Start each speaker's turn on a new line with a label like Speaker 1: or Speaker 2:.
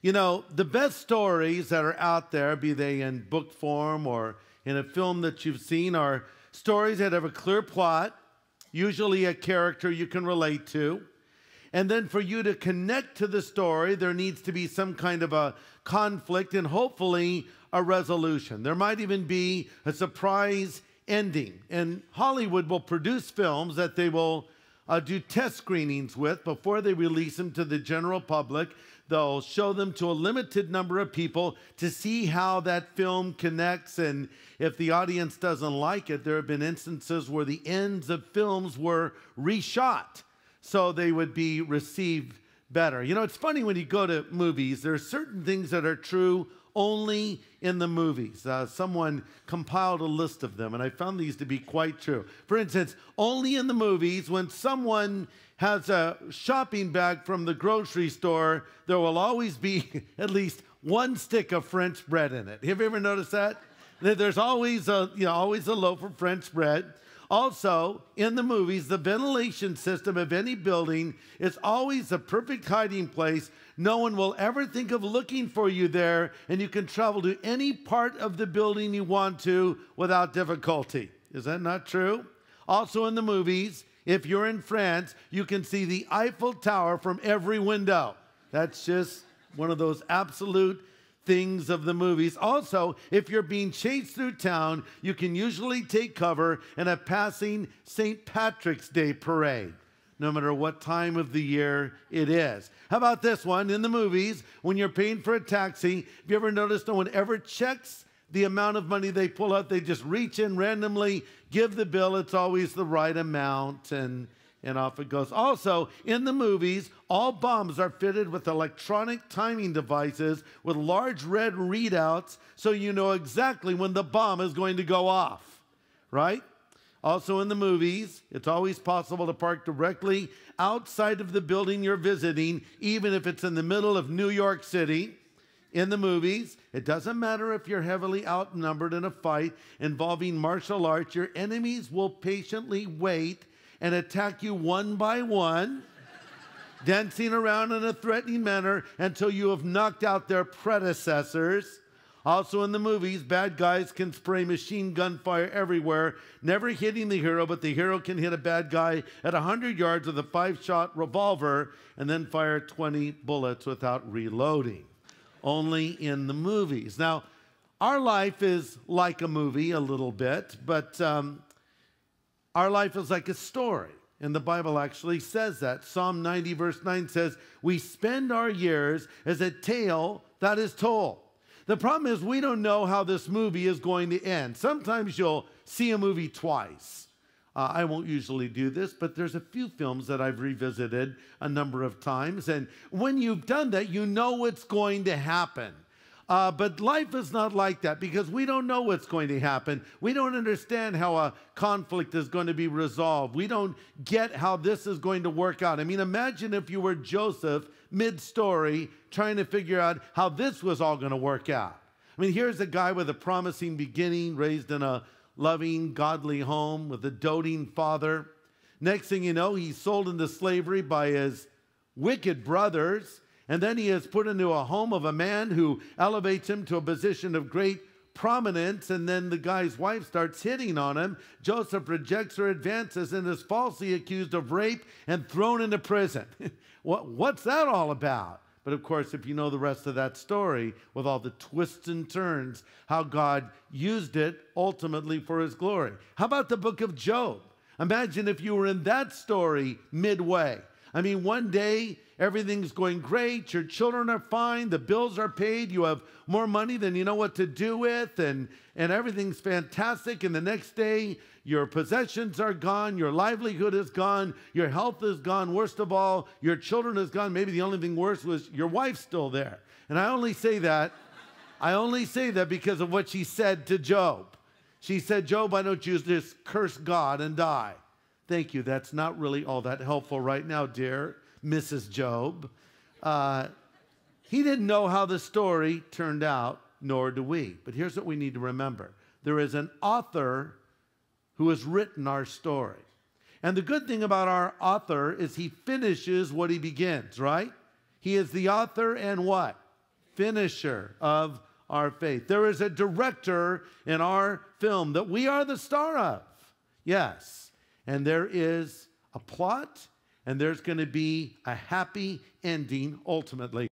Speaker 1: You know, the best stories that are out there, be they in book form or in a film that you've seen, are stories that have a clear plot, usually a character you can relate to. And then for you to connect to the story, there needs to be some kind of a conflict and hopefully a resolution. There might even be a surprise ending. And Hollywood will produce films that they will do test screenings with before they release them to the general public. They'll show them to a limited number of people to see how that film connects. And if the audience doesn't like it, there have been instances where the ends of films were reshot so they would be received better. You know, it's funny when you go to movies, there are certain things that are true only in the movies. Someone compiled a list of them, and I found these to be quite true. For instance, only in the movies, when someone has a shopping bag from the grocery store, there will always be at least one stick of French bread in it. Have you ever noticed that? There's always always a loaf of French bread. Also, in the movies, the ventilation system of any building is always the perfect hiding place. No one will ever think of looking for you there, and you can travel to any part of the building you want to without difficulty. Is that not true? Also in the movies, if you're in France, you can see the Eiffel Tower from every window. That's just one of those absolute things of the movies. Also, if you're being chased through town, you can usually take cover in a passing St. Patrick's Day parade, no matter what time of the year it is. How about this one? In the movies, when you're paying for a taxi, have you ever noticed no one ever checks the amount of money they pull out? They just reach in randomly, give the bill. It's always the right amount, and off it goes. Also, in the movies, all bombs are fitted with electronic timing devices with large red readouts so you know exactly when the bomb is going to go off, right? Also in the movies, it's always possible to park directly outside of the building you're visiting, even if it's in the middle of New York City. In the movies, it doesn't matter if you're heavily outnumbered in a fight involving martial arts, your enemies will patiently wait and attack you one by one, dancing around in a threatening manner until you have knocked out their predecessors. Also in the movies, bad guys can spray machine gun fire everywhere, never hitting the hero, but the hero can hit a bad guy at 100 yards with a 5-shot revolver and then fire 20 bullets without reloading. Only in the movies. Now, our life is like a movie a little bit, but our life is like a story, and the Bible actually says that. Psalm 90 verse 9 says, we spend our years as a tale that is told. The problem is we don't know how this movie is going to end. Sometimes you'll see a movie twice. I won't usually do this, but there's a few films that I've revisited a number of times, and when you've done that, you know what's going to happen. But life is not like that because we don't know what's going to happen. We don't understand how a conflict is going to be resolved. We don't get how this is going to work out. I mean, imagine if you were Joseph mid-story trying to figure out how this was all going to work out. I mean, here's a guy with a promising beginning, raised in a loving, godly home with a doting father. Next thing you know, he's sold into slavery by his wicked brothers. And then he is put into a home of a man who elevates him to a position of great prominence. And then the guy's wife starts hitting on him. Joseph rejects her advances and is falsely accused of rape and thrown into prison. What's that all about? But of course, if you know the rest of that story, with all the twists and turns, how God used it ultimately for his glory. How about the book of Job? Imagine if you were in that story midway. I mean, one day, everything's going great, your children are fine, the bills are paid, you have more money than you know what to do with, and everything's fantastic, and the next day, your possessions are gone, your livelihood is gone, your health is gone, worst of all, your children is gone. Maybe the only thing worse was your wife's still there. And I only say that because of what she said to Job. She said, Job, why don't you just curse God and die? Thank you. That's not really all that helpful right now, dear Mrs. Job. He didn't know how the story turned out, nor do we. But here's what we need to remember. There is an author who has written our story. And the good thing about our author is he finishes what he begins, right? He is the author and what? finisher of our faith. There is a director in our film that we are the star of. Yes. And there is a plot, and there's going to be a happy ending ultimately.